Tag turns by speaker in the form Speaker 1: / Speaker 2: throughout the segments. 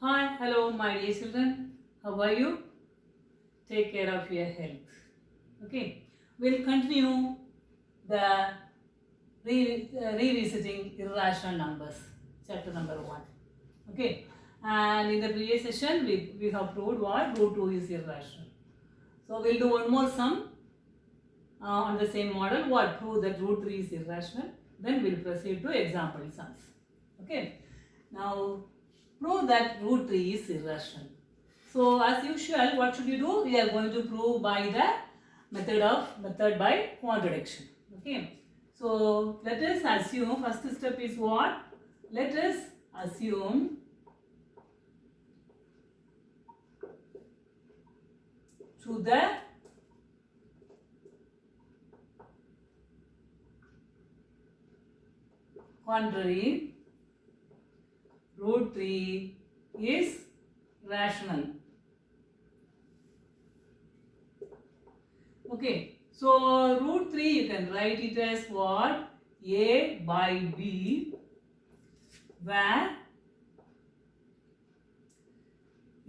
Speaker 1: Hi, hello, my dear children. How are you? Take care of your health. Okay, we'll continue the revisiting irrational numbers, chapter number 1. Okay, and in the previous session, we have proved what root 2 is irrational. So, we'll do one more sum on the same model. What? Prove that root 3 is irrational. Then we'll proceed to example sums. Okay, now prove that root 3 is irrational. So as usual, what should you do? We are going to prove by the method by contradiction. Okay. So let us assume first step is what? Let us assume to the contrary, root 3 is rational. Okay, so root 3 you can write it as what? A by B, where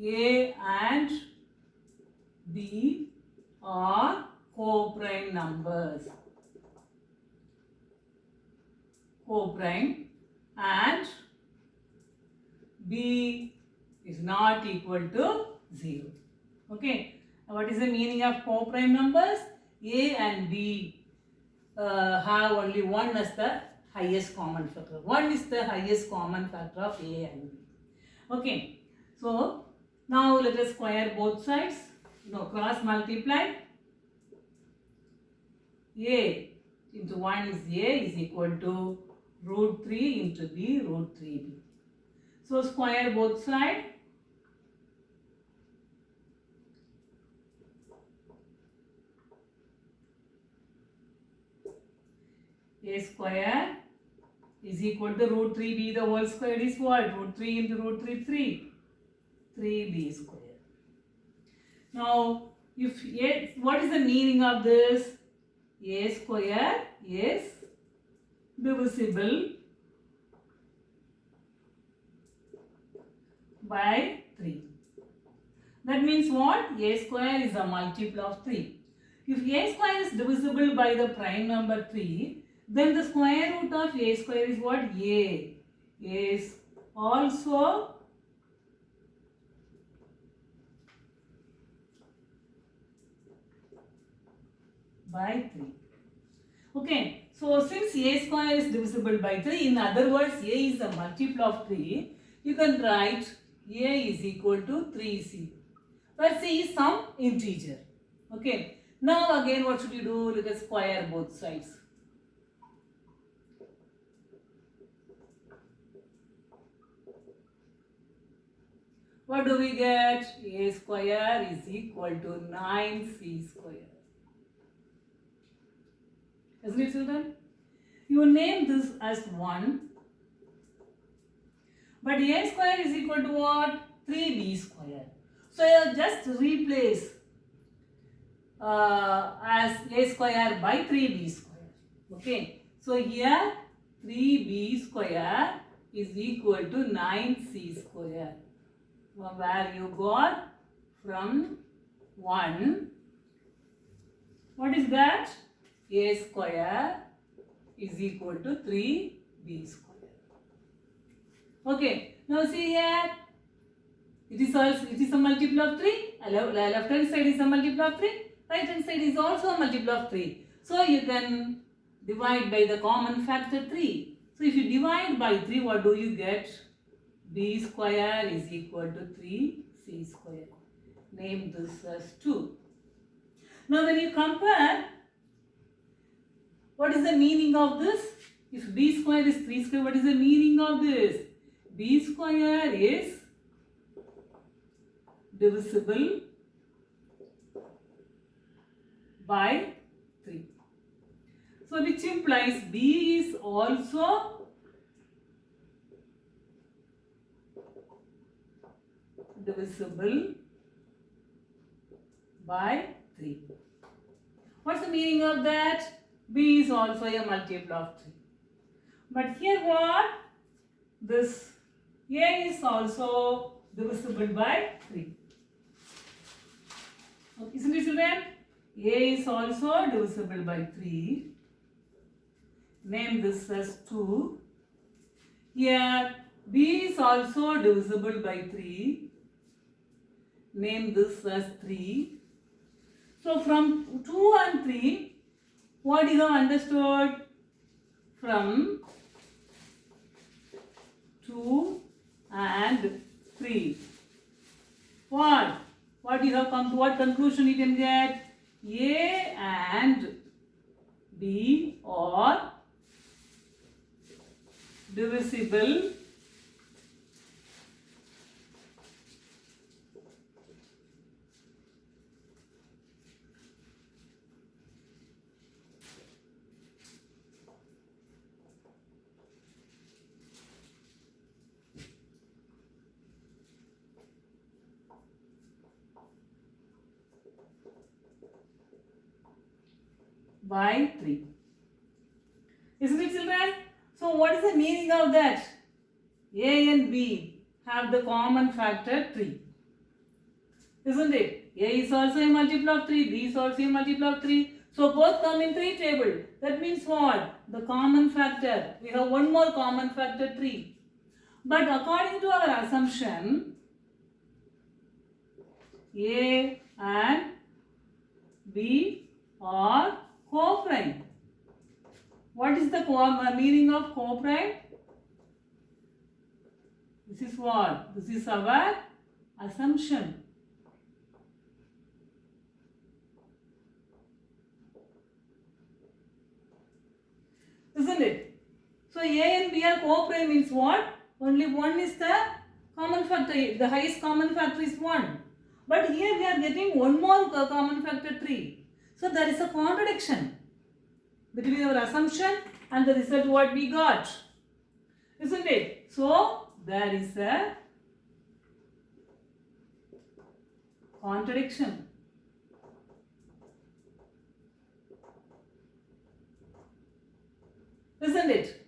Speaker 1: A and B are co-prime numbers. Co-prime, and B is not equal to 0. Okay. Now what is the meaning of co-prime numbers? A and B have only one as the highest common factor. 1 is the highest common factor of A and B. Okay. So now let us square both sides. Cross multiply. A into 1 is A is equal to root 3 into B root 3B. So square both sides. A square is equal to root 3B. The whole square is what? Root 3 into root 3, 3. 3B square. Now, if A, what is the meaning of this? A square is divisible by 3. That means what? A square is a multiple of 3. If A square is divisible by the prime number 3, then the square root of A square is what? A is also by 3. Okay, so since A square is divisible by 3, in other words, A is a multiple of 3, you can write A is equal to 3C, where C is some integer. Okay, now again what should you do? Let us square both sides. What do we get? A square is equal to 9C square. Isn't it, children? You name this as 1. But A square is equal to what? 3B square. So you just replace as A square by 3B square. Okay. So here 3B square is equal to 9C square. Where you got from 1. What is that? A square is equal to 3B square. Okay, now see here, it is a multiple of 3. Left hand side is a multiple of 3. Right hand side is also a multiple of 3. So you can divide by the common factor 3. So if you divide by 3, what do you get? B square is equal to 3C square. Name this as 2. Now when you compare, what is the meaning of this? If B square is 3 square, what is the meaning of this? B square is divisible by 3. So which implies B is also divisible by 3. What's the meaning of that? B is also a multiple of 3. But here what? This A is also divisible by 3. Okay, isn't it, children? A is also divisible by 3. Name this as 2. Here B is also divisible by 3. Name this as 3. So from 2 and 3, what you have understood? From 2 and 3. What you have come to? What conclusion you can get? A and B are divisible by 3. Isn't it, children? So what is the meaning of that? A and B have the common factor 3. Isn't it? A is also a multiple of 3, B is also a multiple of 3. So both come in 3 table. That means what? The common factor. We have one more common factor 3. But according to our assumption, A and B are co-prime. What is the meaning of co-prime? This is what? This is our assumption. Isn't it? So A and B are co-prime means what? Only one is the common factor. The highest common factor is 1. But here we are getting one more common factor 3. So there is a contradiction between our assumption and the result what we got. Isn't it? So there is a contradiction. Isn't it?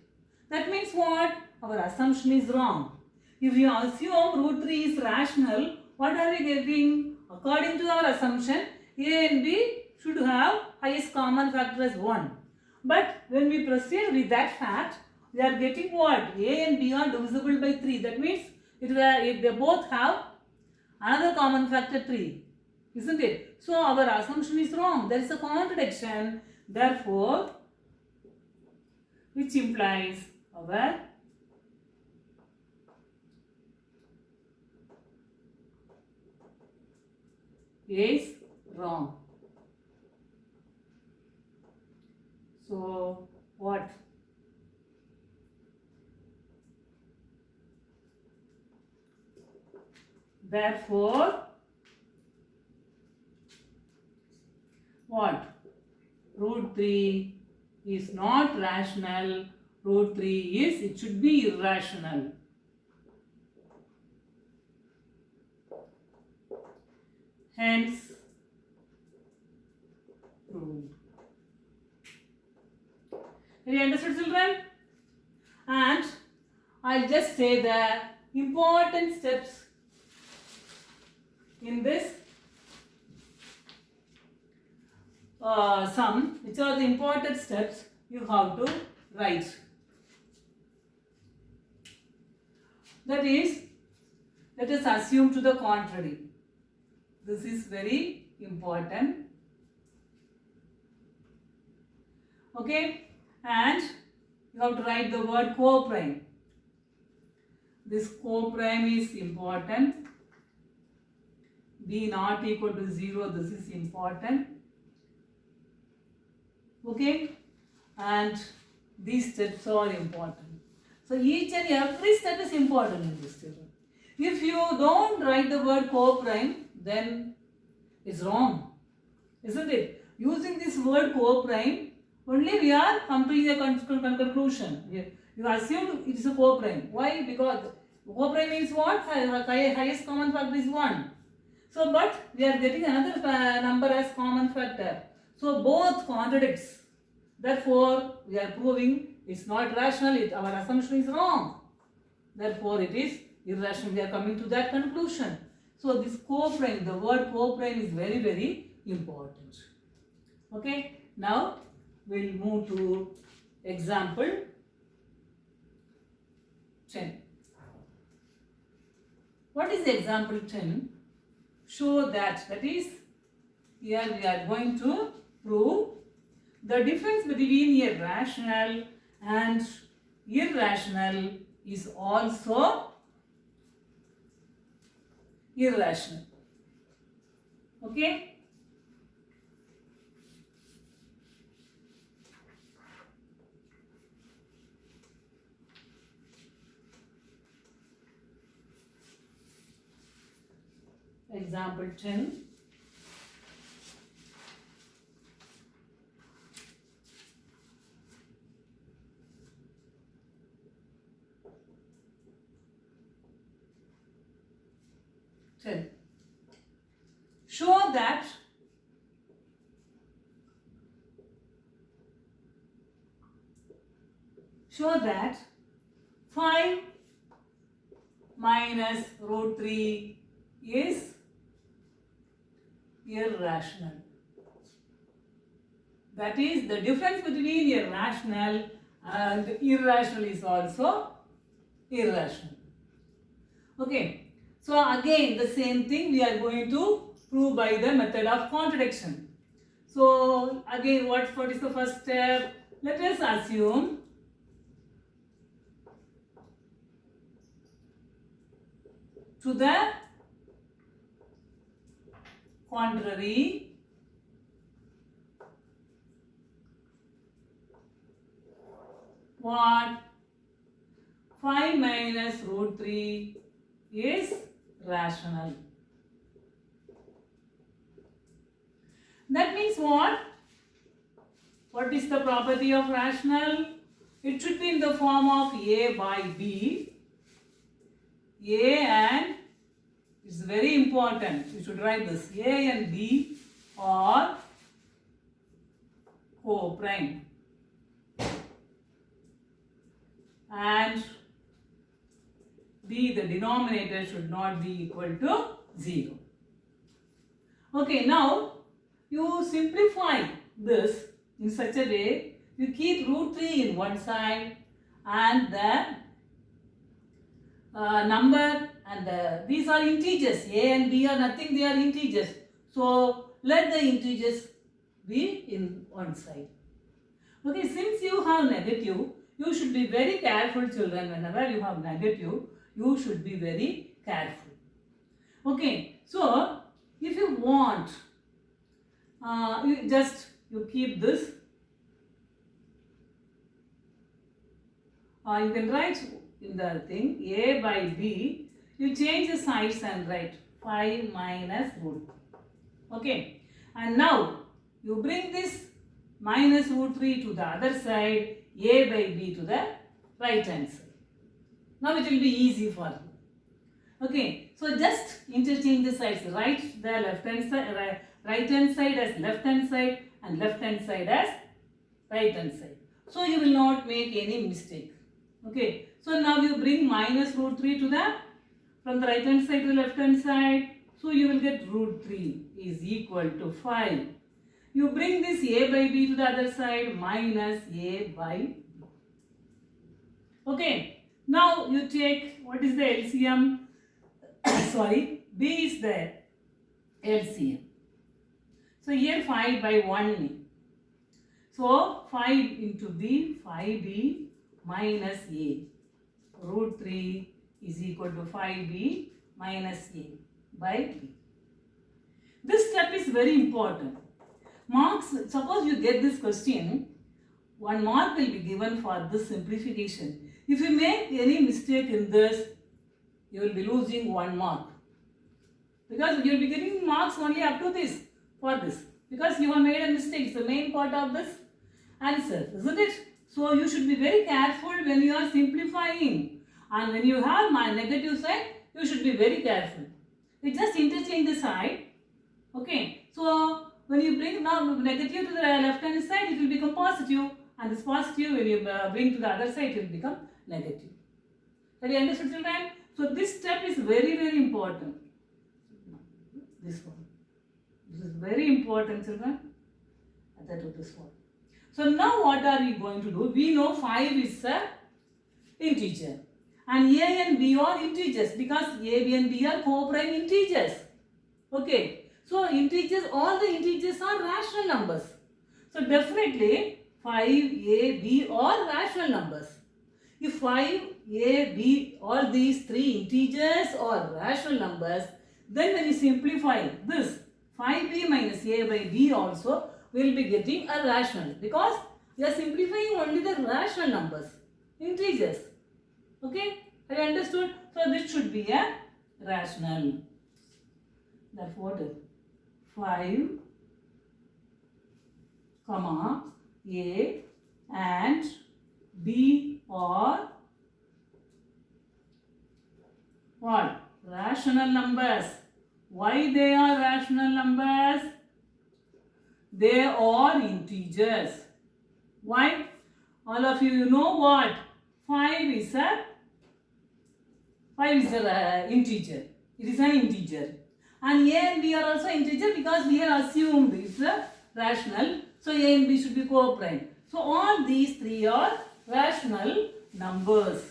Speaker 1: That means what? Our assumption is wrong. If you assume root 3 is rational, what are we getting? According to our assumption, A and B should have highest common factor as 1. But when we proceed with that fact, we are getting what? A and B are divisible by 3. That means if they both have another common factor 3. Isn't it? So our assumption is wrong. There is a contradiction. Therefore, which implies our is wrong. So what? Therefore, what? Root 3 is not rational. Root 3 is, it should be irrational. Hence, proved. Have you understood, children? And I'll just say the important steps in this sum. Which are the important steps you have to write. That is, let us assume to the contrary. This is very important. Okay, and you have to write the word co-prime. This co-prime is important. B not equal to 0, this is important. Okay, and these steps are important. So each and every step is important in this children. If you don't write the word co-prime, then it's wrong, isn't it? Using this word co-prime, only we are coming to a conclusion. You assume it is a co-prime. Why? Because co-prime means what? Highest common factor is 1. So, but we are getting another number as common factor. So, both contradicts. Therefore, we are proving it's not rational. Our assumption is wrong. Therefore, it is irrational. We are coming to that conclusion. So this co-prime, the word co-prime is very, very important. Okay, now we'll move to example 10. What is example 10? Show that is, here we are going to prove the difference between a rational and irrational is also irrational. Okay? Example 10. Show that show that 5 minus root 3 is irrational. That is, the difference between irrational and irrational is also irrational. Okay, so again the same thing we are going to prove by the method of contradiction. So again, what is the first step? Let us assume to the contrary what 5 minus root 3 is rational. That means what? What is the property of rational? It should be in the form of A by B. A and, it's very important, you should write this, A and B are co-prime. And B, the denominator, should not be equal to 0. Okay, now you simplify this in such a way, you keep root 3 in one side and the number and these are integers. A and B are nothing, they are integers. So let the integers be in one side. Okay, since you have negative, you should be very careful, children. Whenever you have negative, you should be very careful. Okay, so if you want, you keep this. You can write in the thing A by B. You change the sides and write 5 minus root. Okay, and now you bring this minus root 3 to the other side, A by B to the right hand side. Now it will be easy for you. Okay, so just interchange the sides. Write the left hand side, right hand side as left hand side and left hand side as right hand side. So you will not make any mistake. Okay, so now you bring minus root 3 to the, from the right hand side to the left hand side. So you will get root 3 is equal to 5. You bring this A by B to the other side, minus A by B. Okay, now you take, what is the LCM? Sorry, B is the LCM. So here 5 by 1. So 5 into B, 5B minus A. Root 3 is equal to 5B minus A by B. This step is very important. Marks, suppose you get this question, 1 mark will be given for this simplification. If you make any mistake in this, you will be losing 1 mark. Because you will be getting marks only up to this, for this. Because you have made a mistake, it's the main part of this answer, isn't it? So you should be very careful when you are simplifying. And when you have my negative side, you should be very careful. You just interchange the side. Okay. So when you bring now negative to the left hand side, it will become positive. And this positive, when you bring to the other side, it will become negative. Have you understood, children? So this step is very, very important. This one. This is very important, children. That is this one. So now what are we going to do? We know 5 is a integer. And a and b are integers because a, b and b are co-prime integers. Okay. So integers, all the integers are rational numbers. So definitely 5, a, b are rational numbers. If 5, a, b, all these 3 integers are rational numbers, then when you simplify this, 5b minus a by b also will be getting a rational because we are simplifying only the rational numbers, integers. Okay, have you understood? So this should be a rational. Therefore, 5, comma, a and b are what? Rational numbers. Why they are rational numbers? They are integers. Why? All of you know what? 5 is a integer. It is an integer. And a and b are also integer because we have assumed it's a rational. So a and b should be co-prime. So all these 3 are rational numbers.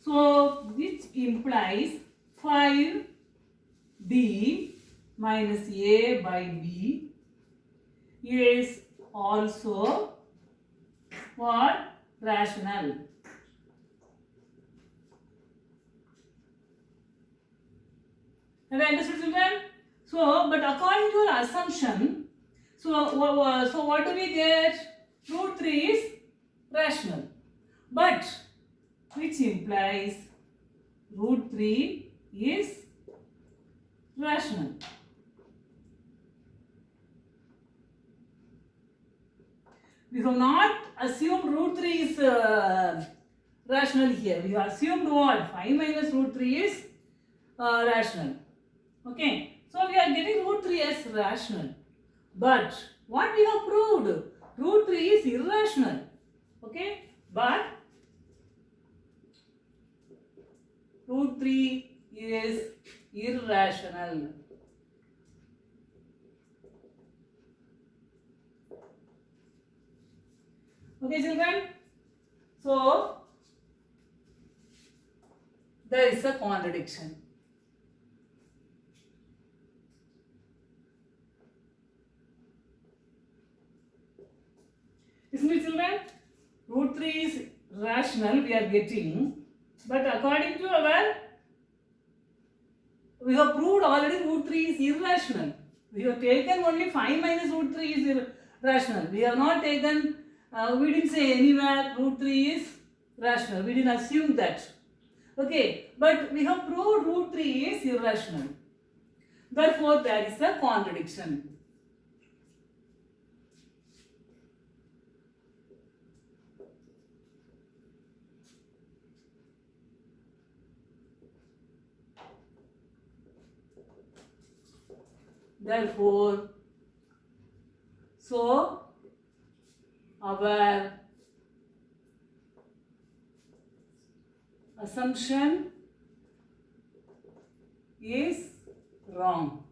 Speaker 1: So which implies 5b minus a by b is also what? Rational. Have you understood, children? So, but according to our assumption, so what do we get? Root 3 is rational. But which implies root 3 is rational. We have not assumed root 3 is rational here. We have assumed what? 5 minus root 3 is rational. Okay. So we are getting root 3 as rational. But what we have proved? Root 3 is irrational. Okay. But root 3 is irrational. Okay, children. So there is a contradiction. Isn't it, children? Root 3 is rational, we are getting. But according to our, we have proved already root 3 is irrational. We have taken only 5 minus root 3 is irrational. We have not taken, we didn't say anywhere root 3 is rational. We didn't assume that. Okay, but we have proved root 3 is irrational. Therefore, there is a contradiction. Therefore, so our assumption is wrong.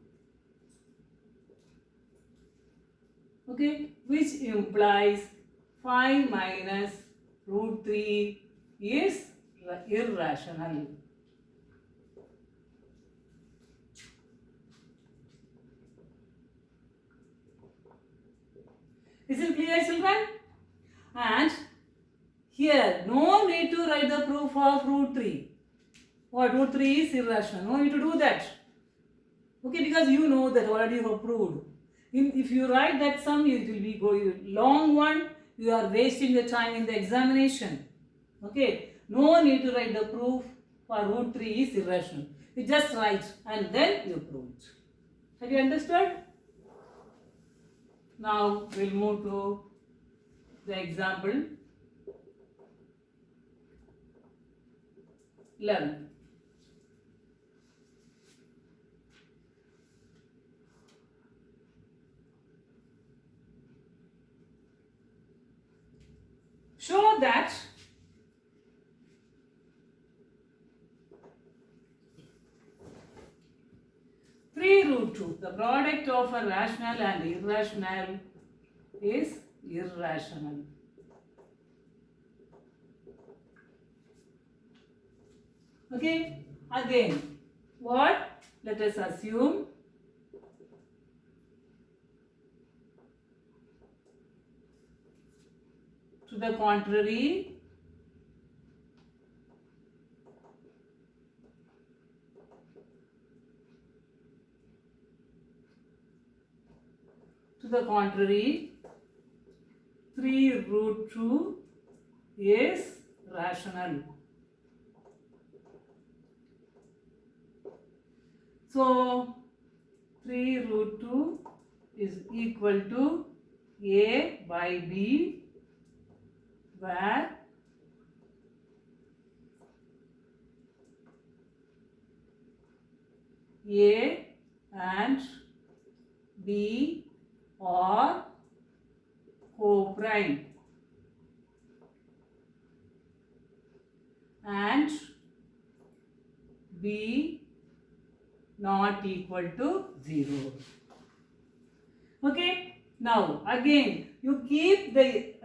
Speaker 1: Okay, which implies 5 minus root 3 is irrational. Is it clear, children? And here, no need to write the proof of root 3. What? Root 3 is irrational. No need to do that. Okay, because you know that already you have proved. If you write that sum, it will be going long one. You are wasting the time in the examination. Okay, no need to write the proof for root 3 is irrational. You just write and then you prove it. Have you understood? Now we'll move to the example 11. Show that 2. The product of a rational and irrational is irrational. Okay, again, what? Let us assume to the contrary, to the contrary, 3 root 2 is rational. So 3 root 2 is equal to A by B, where A and B are co-prime and B not equal to 0. Okay, now again you keep the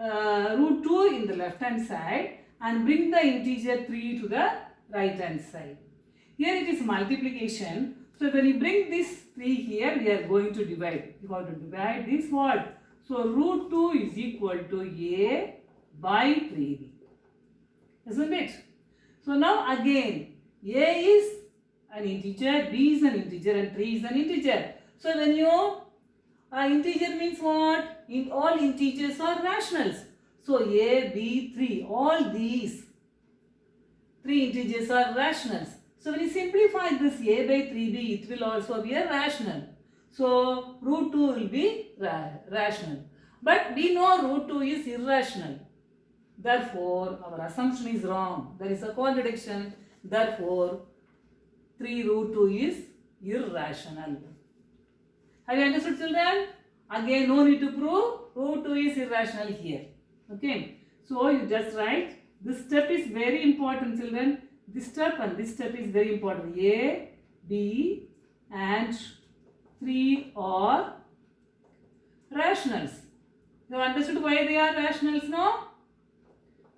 Speaker 1: root 2 in the left hand side and bring the integer 3 to the right hand side. Here it is multiplication. So when you bring this 3 here, we are going to divide. You have to divide this what? So root 2 is equal to A by 3B. Isn't it? So now again, A is an integer, B is an integer and 3 is an integer. So when you, integer means what? In all integers are rationals. So A, B, 3, all these 3 integers are rationals. So when you simplify this A by 3B, it will also be a rational. So root 2 will be rational. But we know root 2 is irrational. Therefore, our assumption is wrong. There is a contradiction. Therefore, 3 root 2 is irrational. Have you understood, children? Again, no need to prove. Root 2 is irrational here. Okay. So, you just write. This step is very important, children. This step and this step is very important. A, B and 3 are rationals. You understood why they are rationals now?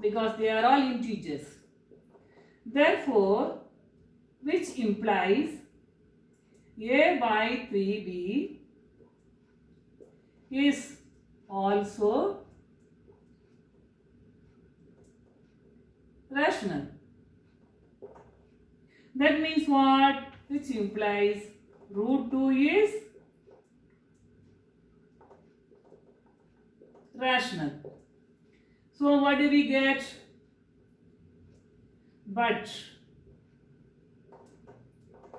Speaker 1: Because they are all integers. Therefore, which implies A by 3B is also rational. That means what? Which implies root 2 is rational. So what do we get? But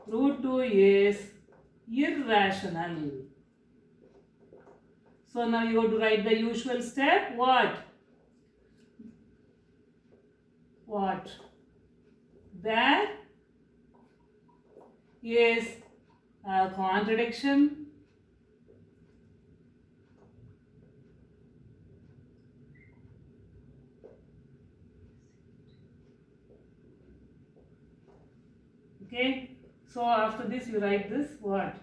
Speaker 1: root 2 is irrational. So now you have to write the usual step. What? What? There is a contradiction okay. So after this you write this what?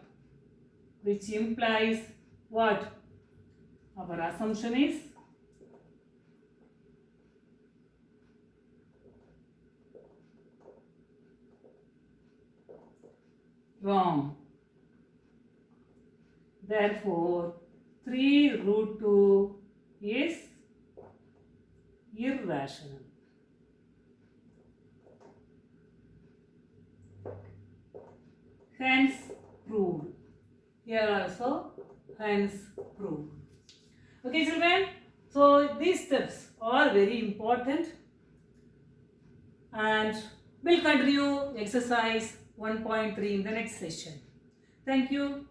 Speaker 1: Which implies what? Our assumption is wrong. Therefore, 3 root 2 is irrational. Hence proved. Here also, hence proved. Okay, children. So these steps are very important, and we'll continue exercise 1.3 in the next session. Thank you.